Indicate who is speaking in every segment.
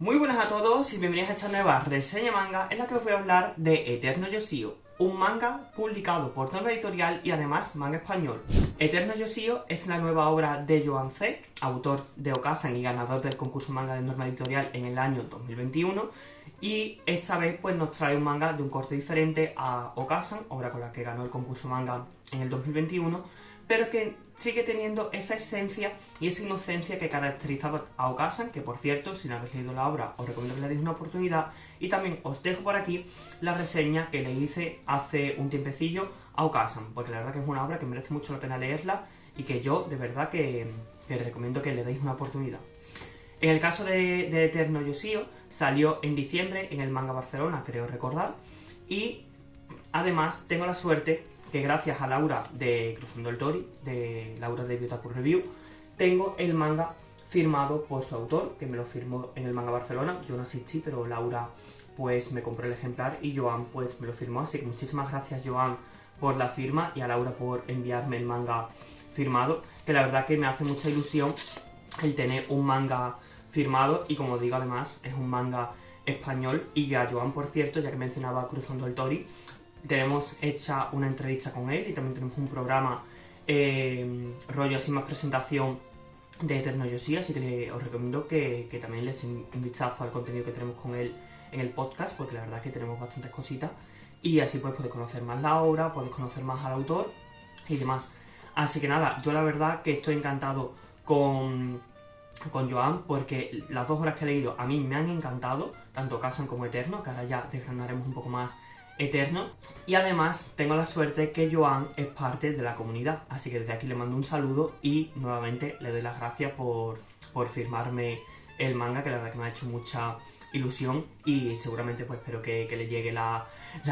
Speaker 1: Muy buenas a todos y bienvenidos a esta nueva reseña manga en la que os voy a hablar de Eterno Yoshio, un manga publicado por Norma Editorial y además manga español. Eterno Yoshio es la nueva obra de Joan C., autor de Okasan y ganador del concurso manga de Norma Editorial en el año 2021, y esta vez pues nos trae un manga de un corte diferente a Okasan, obra con la que ganó el concurso manga en el 2021, pero que sigue teniendo esa esencia y esa inocencia que caracterizaba a Okasan, que por cierto, si no habéis leído la obra, os recomiendo que le deis una oportunidad, y también os dejo por aquí la reseña que le hice hace un tiempecillo a Okasan, porque la verdad que es una obra que merece mucho la pena leerla y que yo de verdad que recomiendo que le deis una oportunidad. En el caso de Eterno Yoshio, salió en diciembre en el Manga Barcelona, creo recordar, y además tengo la suerte que gracias a Laura de Cruzando el Tori, de Laura de Biotaku Review, tengo el manga firmado por su autor, que me lo firmó en el Manga Barcelona. Yo no asistí, pero Laura pues me compró el ejemplar y Joan pues me lo firmó, así que muchísimas gracias Joan por la firma y a Laura por enviarme el manga firmado, que la verdad que me hace mucha ilusión el tener un manga firmado y, como digo, además es un manga español. Y a Joan, por cierto, ya que mencionaba Cruzando el Tori, tenemos hecha una entrevista con él y también tenemos un programa rollo así más presentación de Eterno Yoshio, así que os recomiendo que también les un vistazo al contenido que tenemos con él en el podcast, porque la verdad es que tenemos bastantes cositas y así pues podéis conocer más la obra, podéis conocer más al autor y demás. Así que nada, yo la verdad que estoy encantado con Joan, porque las dos obras que he leído a mí me han encantado, tanto Okasan como Eterno, que ahora ya desgranaremos un poco más Eterno, y además tengo la suerte que Joan es parte de la comunidad, así que desde aquí le mando un saludo y nuevamente le doy las gracias por firmarme el manga, que la verdad que me ha hecho mucha ilusión y seguramente pues espero que le llegue la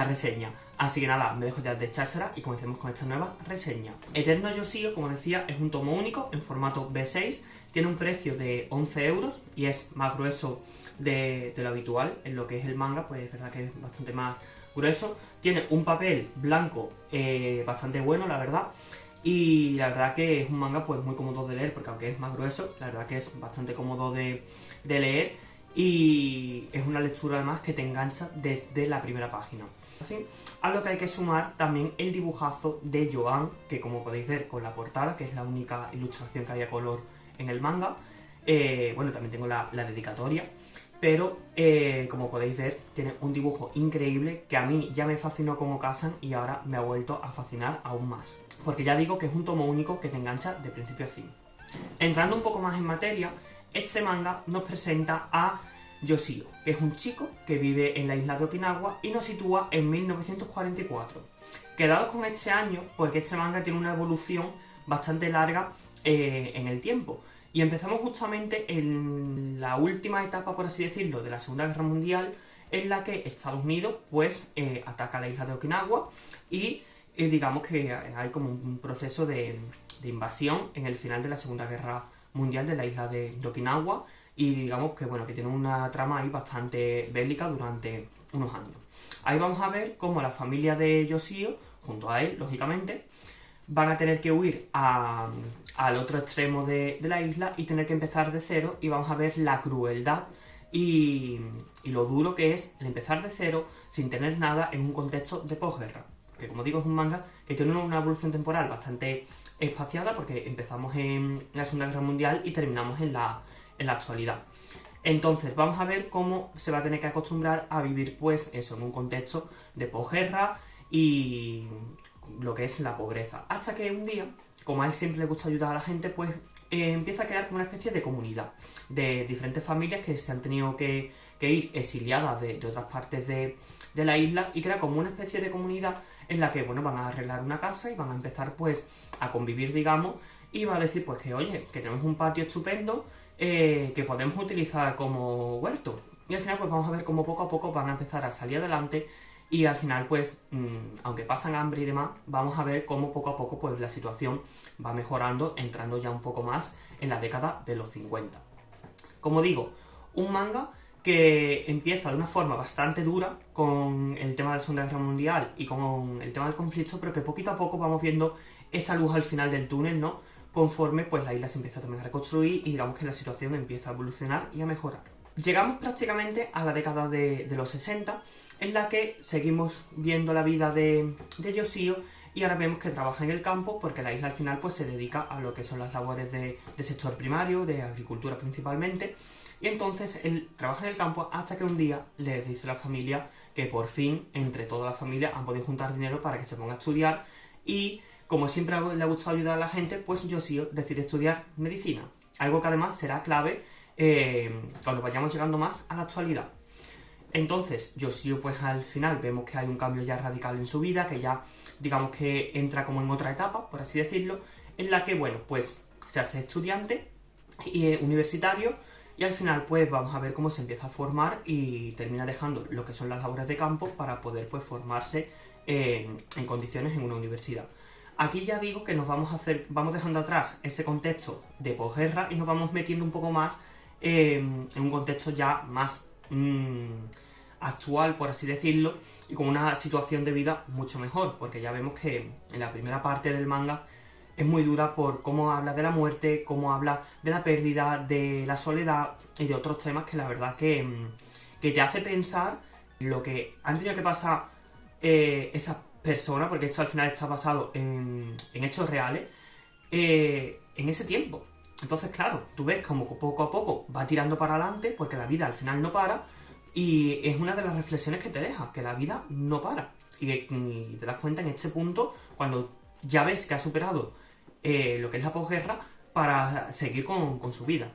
Speaker 1: reseña. Así que nada, me dejo ya de cháchara y comencemos con esta nueva reseña. Eterno Yoshio, como decía, es un tomo único en formato B6, tiene un precio de 11 euros y es más grueso de lo habitual. En lo que es el manga, pues es verdad que es bastante más grueso. Tiene un papel blanco bastante bueno, la verdad. Y la verdad que es un manga pues muy cómodo de leer, porque aunque es más grueso, la verdad que es bastante cómodo de leer. Y es una lectura además que te engancha desde la primera página. En fin, a lo que hay que sumar también el dibujazo de Joan, que como podéis ver con la portada, que es la única ilustración que hay a color en el manga. Bueno, también tengo la dedicatoria, pero como podéis ver tiene un dibujo increíble que a mí ya me fascinó con Okasan y ahora me ha vuelto a fascinar aún más, porque ya digo que es un tomo único que te engancha de principio a fin. Entrando un poco más en materia, este manga nos presenta a Yoshio, que es un chico que vive en la isla de Okinawa y nos sitúa en 1944. Quedados con este año, porque este manga tiene una evolución bastante larga en el tiempo. Y empezamos justamente en la última etapa, por así decirlo, de la Segunda Guerra Mundial, en la que Estados Unidos pues ataca la isla de Okinawa y digamos que hay como un proceso de invasión en el final de la Segunda Guerra Mundial de la isla de Okinawa, y digamos que bueno, que tiene una trama ahí bastante bélica durante unos años. Ahí vamos a ver cómo la familia de Yoshio, junto a él, lógicamente, van a tener que huir al otro extremo de la isla y tener que empezar de cero, y vamos a ver la crueldad y lo duro que es el empezar de cero sin tener nada en un contexto de posguerra. Que como digo, es un manga que tiene una evolución temporal bastante espaciada, porque empezamos en la Segunda Guerra Mundial y terminamos en la actualidad. Entonces vamos a ver cómo se va a tener que acostumbrar a vivir pues eso, en un contexto de posguerra y lo que es la pobreza, hasta que un día, como a él siempre le gusta ayudar a la gente, pues empieza a crear como una especie de comunidad de diferentes familias que se han tenido que ir exiliadas de otras partes de la isla, y crea como una especie de comunidad en la que bueno, van a arreglar una casa y van a empezar pues a convivir, digamos, y va a decir pues que oye, que tenemos un patio estupendo que podemos utilizar como huerto, y al final pues vamos a ver cómo poco a poco van a empezar a salir adelante. Y al final, pues, aunque pasan hambre y demás, vamos a ver cómo poco a poco pues, la situación va mejorando, entrando ya un poco más en la década de los 50. Como digo, un manga que empieza de una forma bastante dura con el tema de la Segunda Guerra Mundial y con el tema del conflicto, pero que poquito a poco vamos viendo esa luz al final del túnel, ¿no? Conforme pues la isla se empieza también a reconstruir y digamos que la situación empieza a evolucionar y a mejorar. Llegamos prácticamente a la década de los 60, en la que seguimos viendo la vida de Yoshio, y ahora vemos que trabaja en el campo porque la isla al final pues se dedica a lo que son las labores de sector primario, de agricultura principalmente, y entonces él trabaja en el campo hasta que un día le dice a la familia que por fin, entre toda la familia, han podido juntar dinero para que se ponga a estudiar, y como siempre le ha gustado ayudar a la gente, pues Yoshio decide estudiar medicina, algo que además será clave cuando vayamos llegando más a la actualidad. Entonces, Yoshio pues al final vemos que hay un cambio ya radical en su vida, que ya digamos que entra como en otra etapa, por así decirlo, en la que, bueno, pues se hace estudiante y universitario, y al final pues vamos a ver cómo se empieza a formar y termina dejando lo que son las labores de campo para poder pues formarse en condiciones en una universidad. Aquí ya digo que vamos dejando atrás ese contexto de posguerra y nos vamos metiendo un poco más en un contexto ya más actual, por así decirlo, y con una situación de vida mucho mejor, porque ya vemos que en la primera parte del manga es muy dura por cómo habla de la muerte, cómo habla de la pérdida, de la soledad y de otros temas que la verdad que te hace pensar lo que han tenido que pasar esas personas, porque esto al final está basado en hechos reales, en ese tiempo. Entonces, claro, tú ves como poco a poco va tirando para adelante, porque la vida al final no para, y es una de las reflexiones que te deja, que la vida no para. Y te das cuenta en este punto, cuando ya ves que ha superado lo que es la posguerra, para seguir con su vida.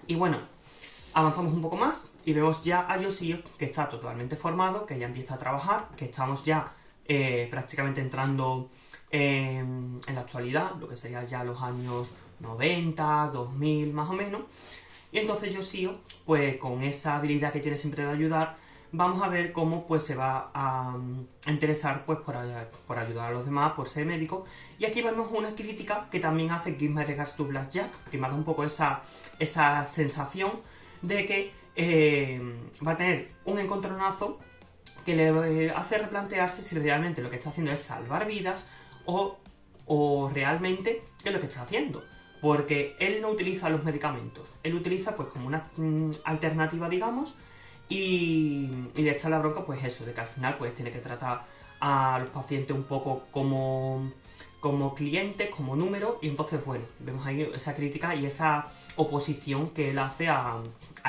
Speaker 1: Y bueno, avanzamos un poco más y vemos ya a Yoshio, que está totalmente formado, que ya empieza a trabajar, que estamos ya prácticamente entrando en la actualidad, lo que sería ya los años 90, 2000 más o menos. Y entonces Yoshio, pues con esa habilidad que tiene siempre de ayudar, vamos a ver cómo pues se va a interesar pues por ayudar a los demás, por ser médico. Y aquí vemos una crítica que también hace Give My Regards to Blackjack, que me da un poco esa sensación de que va a tener un encontronazo que le hace replantearse si realmente lo que está haciendo es salvar vidas o realmente qué es lo que está haciendo. Porque él no utiliza los medicamentos, él utiliza pues como una alternativa, digamos, y le echa la bronca pues eso, de que al final pues tiene que tratar a los pacientes un poco como clientes, como números, y entonces bueno, vemos ahí esa crítica y esa oposición que él hace a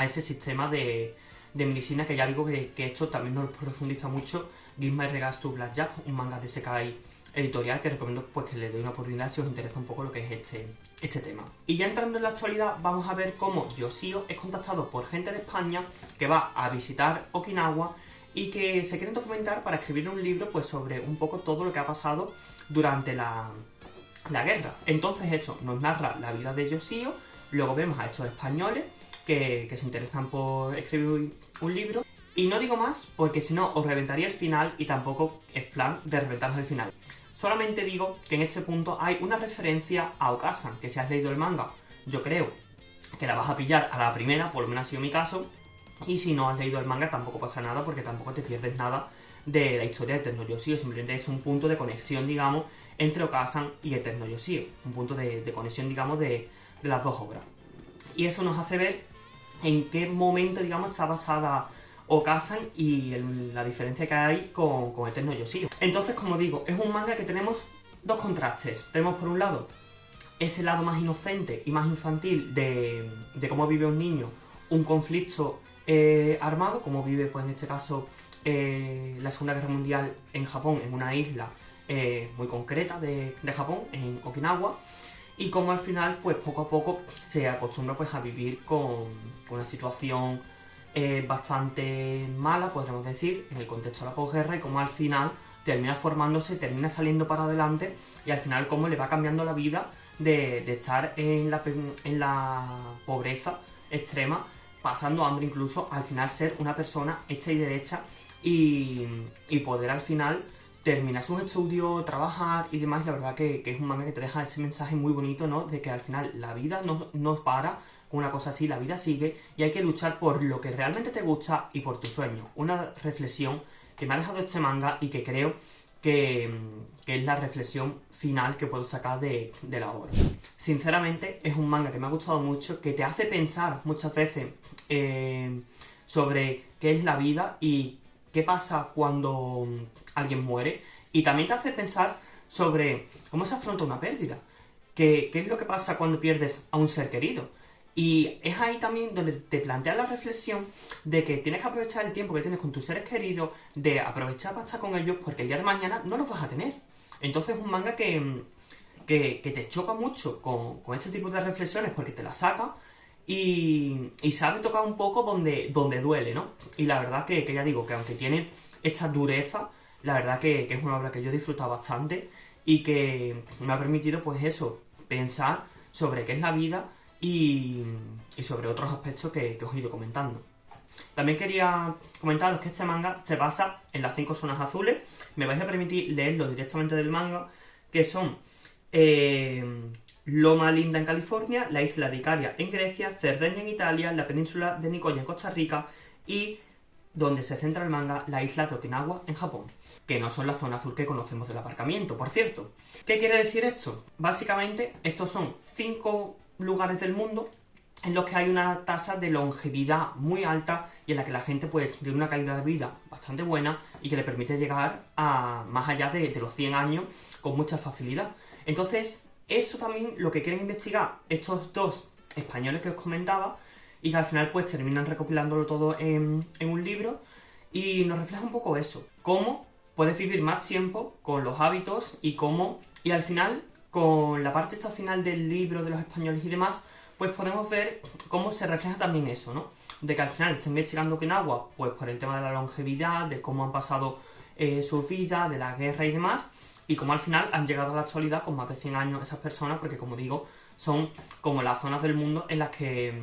Speaker 1: ese sistema de medicina, que ya digo que esto también nos profundiza mucho Give My Regards to Blackjack, un manga de Sekai editorial que recomiendo pues que le deis una oportunidad si os interesa un poco lo que es este tema. Y ya entrando en la actualidad, vamos a ver cómo Yoshio es contactado por gente de España que va a visitar Okinawa y que se quieren documentar para escribir un libro pues sobre un poco todo lo que ha pasado durante la guerra. Entonces eso nos narra la vida de Yoshio. Luego vemos a estos españoles que se interesan por escribir un libro. Y no digo más porque si no os reventaría el final, y tampoco es plan de reventaros el final. Solamente digo que en este punto hay una referencia a Okasan, que si has leído el manga, yo creo que la vas a pillar a la primera, por lo menos ha sido mi caso. Y si no has leído el manga tampoco pasa nada, porque tampoco te pierdes nada de la historia de Eterno Yoshio. Simplemente es un punto de conexión, digamos, entre Okasan y Eterno Yoshio. Un punto de conexión, digamos, de las dos obras. Y eso nos hace ver en qué momento, digamos, está basada Okasan y la diferencia que hay con Eterno Yoshio. Entonces, como digo, es un manga que tenemos dos contrastes. Tenemos por un lado ese lado más inocente y más infantil de cómo vive un niño un conflicto armado, como vive pues en este caso la Segunda Guerra Mundial en Japón, en una isla muy concreta de Japón, en Okinawa, y cómo al final pues poco a poco se acostumbra pues a vivir con una situación bastante mala, podríamos decir, en el contexto de la posguerra, y cómo al final termina formándose, termina saliendo para adelante, y al final cómo le va cambiando la vida de estar en la pobreza extrema, pasando hambre incluso, al final ser una persona hecha y derecha y poder al final terminar sus estudios, trabajar y demás. La verdad que es un manga que te deja ese mensaje muy bonito, ¿no? De que al final la vida no para con una cosa así, la vida sigue y hay que luchar por lo que realmente te gusta y por tu sueño. Una reflexión que me ha dejado este manga y que creo que es la reflexión final que puedo sacar de la obra. Sinceramente, es un manga que me ha gustado mucho, que te hace pensar muchas veces sobre qué es la vida y qué pasa cuando alguien muere, y también te hace pensar sobre cómo se afronta una pérdida, qué es lo que pasa cuando pierdes a un ser querido. Y es ahí también donde te planteas la reflexión de que tienes que aprovechar el tiempo que tienes con tus seres queridos, de aprovechar para estar con ellos, porque el día de mañana no los vas a tener. Entonces es un manga que te choca mucho con este tipo de reflexiones, porque te la saca y sabe tocar un poco donde duele, ¿no? Y la verdad que ya digo, que aunque tiene esta dureza, la verdad que es una obra que yo he disfrutado bastante y que me ha permitido, pues eso, pensar sobre qué es la vida y sobre otros aspectos que os he ido comentando. También quería comentaros que este manga se basa en las 5 zonas azules. Me vais a permitir leerlo directamente del manga, que son Loma Linda en California, la isla de Icaria en Grecia, Cerdeña en Italia, la península de Nicoya en Costa Rica y, donde se centra el manga, la isla de Okinawa en Japón, que no son la zona azul que conocemos del aparcamiento, por cierto. ¿Qué quiere decir esto? Básicamente, estos son 5 lugares del mundo en los que hay una tasa de longevidad muy alta y en la que la gente pues tiene una calidad de vida bastante buena y que le permite llegar a más allá de los 100 años con mucha facilidad. Entonces, eso también lo que quieren investigar estos dos españoles que os comentaba, y que al final pues terminan recopilándolo todo en un libro, y nos refleja un poco eso, cómo puedes vivir más tiempo con los hábitos y cómo, y al final, con la parte esta final del libro de los españoles y demás, pues podemos ver cómo se refleja también eso, ¿no? De que al final está investigando Okinawa, pues por el tema de la longevidad, de cómo han pasado sus vidas, de la guerra y demás, y cómo al final han llegado a la actualidad con más de 100 años esas personas, porque como digo, son como las zonas del mundo en las que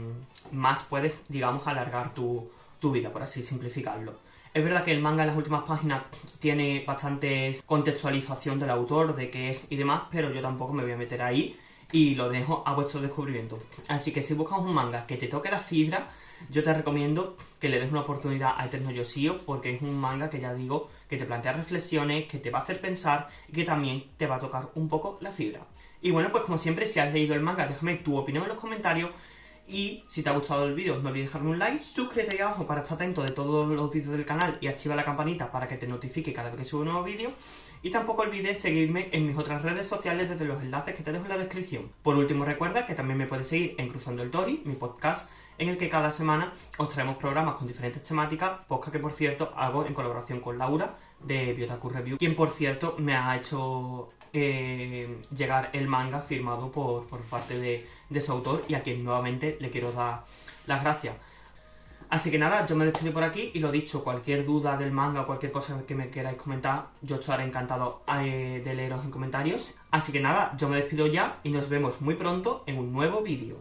Speaker 1: más puedes, digamos, alargar tu vida, por así simplificarlo. Es verdad que el manga en las últimas páginas tiene bastante contextualización del autor, de qué es y demás, pero yo tampoco me voy a meter ahí y lo dejo a vuestro descubrimiento. Así que si buscas un manga que te toque la fibra, yo te recomiendo que le des una oportunidad a Eterno Yoshio, porque es un manga que ya digo, que te plantea reflexiones, que te va a hacer pensar y que también te va a tocar un poco la fibra. Y bueno, pues como siempre, si has leído el manga, déjame tu opinión en los comentarios. Y si te ha gustado el vídeo, no olvides dejarme un like, suscríbete ahí abajo para estar atento de todos los vídeos del canal y activa la campanita para que te notifique cada vez que subo un nuevo vídeo. Y tampoco olvides seguirme en mis otras redes sociales desde los enlaces que te dejo en la descripción. Por último, recuerda que también me puedes seguir en Cruzando el Tori, mi podcast, en el que cada semana os traemos programas con diferentes temáticas, podcast que por cierto hago en colaboración con Laura de Biotaku Review, quien por cierto me ha hecho llegar el manga firmado por parte de su autor, y a quien nuevamente le quiero dar las gracias. Así que nada, yo me despido por aquí y lo dicho, cualquier duda del manga o cualquier cosa que me queráis comentar, yo estaré encantado de leeros en comentarios. Así que nada, yo me despido ya y nos vemos muy pronto en un nuevo vídeo.